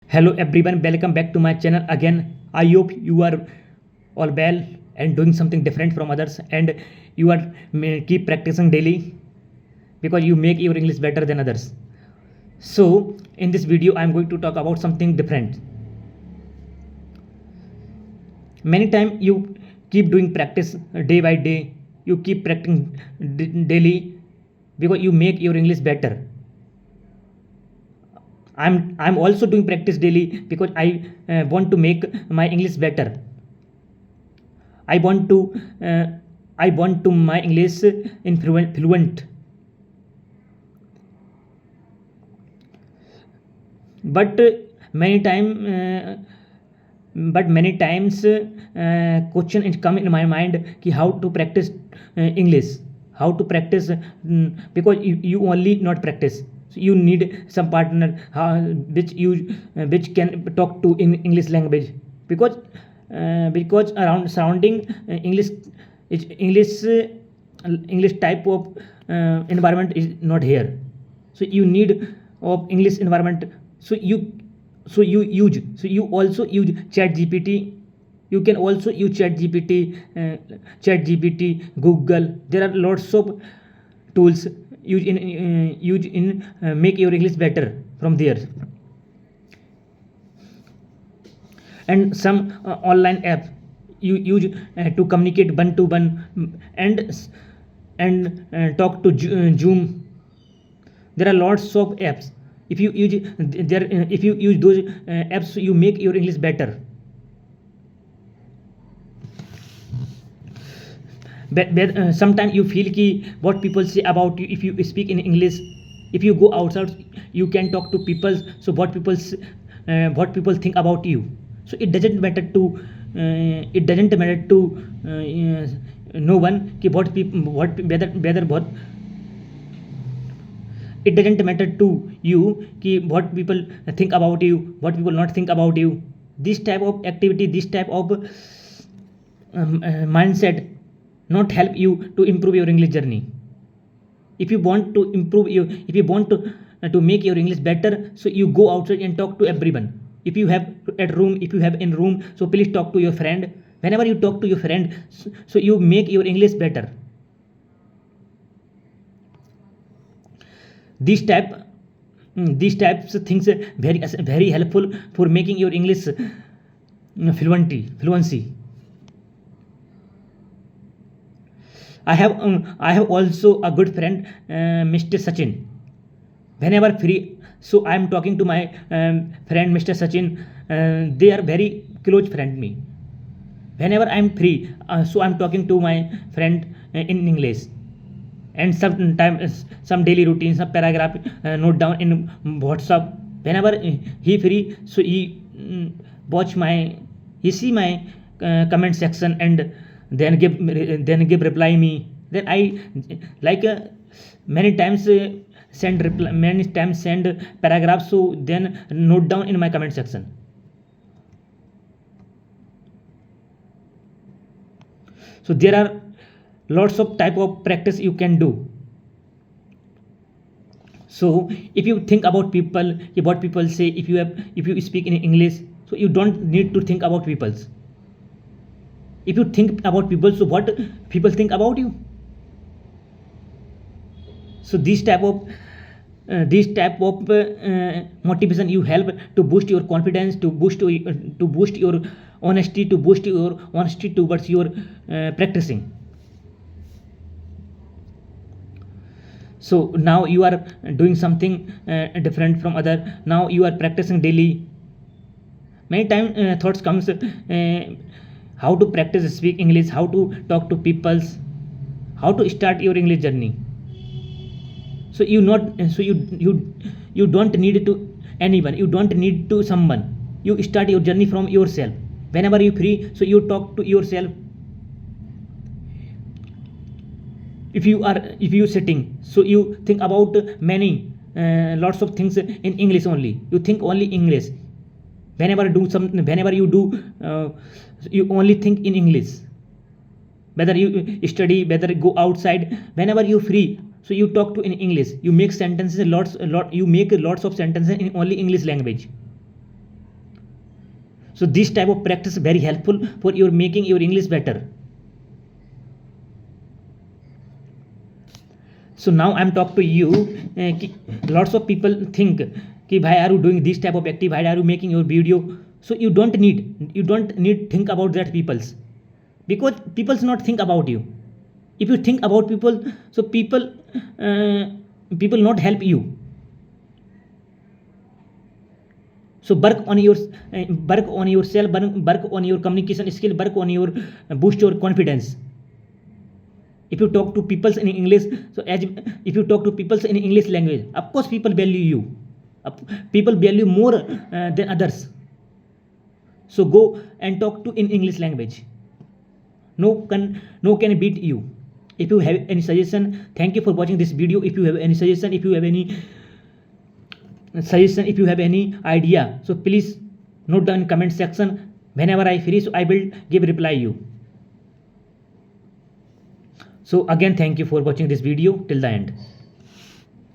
Hello everyone, welcome back to my channel again. I hope you are all well and doing something different from others, and you are keep practicing daily because you make your English better than others. So in this video I am going to talk about something different. Many times you keep doing practice day by day, you keep practicing daily because you make your English better. I'm also doing practice daily because I want to make my English better. I want to uh, I want to my English fluent. But many time but many times question is come in my mind कि how to practice English, how to practice because you only not practice, so you need some partner which can talk to in English language because around surrounding English English type of environment is not here, so you need of English environment. So you also use chat gpt. You can also use chat gpt, Google. There are lots of tools use in make your English better from there. And some online app you use to communicate one to one and talk to Zoom. There are lots of apps. If you use there if you use those apps, you make your English better. But sometimes you feel ki what people say about you if you speak in English. If you go outside, you can talk to people, so what people think about you. So it doesn't matter to no one कि what people what whether what it doesn't matter to you कि what people think about you, what people not think about you. This type of activity, this type of mindset not help you to improve your English journey. If you want to improve your, if you want to make your English better, so you go outside and talk to everyone. If you have at room, if you have in room, so please talk to your friend. Whenever you talk to your friend, so you make your English better. These types of things are very helpful for making your English fluency. I have also a good friend, Mr. Sachin. Whenever free, so I am talking to my friend Mr. Sachin. They are very close friend me. Whenever I am free, so I am talking to my friend in English. And sometimes some daily routine, some paragraph note down in WhatsApp. Whenever he free, so he see my comment section and then give reply me. Then I like many times many times send paragraphs, so then note down in my comment section. So there are lots of type of practice you can do. So if you think about people, what people say, if you speak in English, so you don't need to think about people's. If you think about people, so what people think about you. So this type of motivation you help to boost your confidence, to boost your honesty, towards your practicing. So now you are doing something different from other. Now you are practicing daily. Many times thoughts comes how to practice speak English, how to talk to people, how to start your English journey. So you don't need to anyone, you don't need to someone. You start your journey from yourself. Whenever you free, so you talk to yourself. If you sitting, so you think about many lots of things in English only. You think only English. Whenever you do you only think in English. Whether you study, whether you go outside, whenever you free, so you talk to in English. You make sentences you make lots of sentences in only English language. So this type of practice is very helpful for your making your English better. So now I'm talk to you. Lots of people think कि why are you doing this type of active, why are you making your video? So you don't need think about that people's, because people's not think about you. If you think about people, so people not help you. So work on yourself, work on your communication skill, work on your boost your confidence. If you talk to people in English, so if you talk to people in English language, of course people value you. People value more than others. So go and talk to in English language. No can beat you. If you have any suggestion, thank you for watching this video. If you have any suggestion, if you have any idea, so please note down in comment section. Whenever I finish, I will give reply you. So again, thank you for watching this video till the end.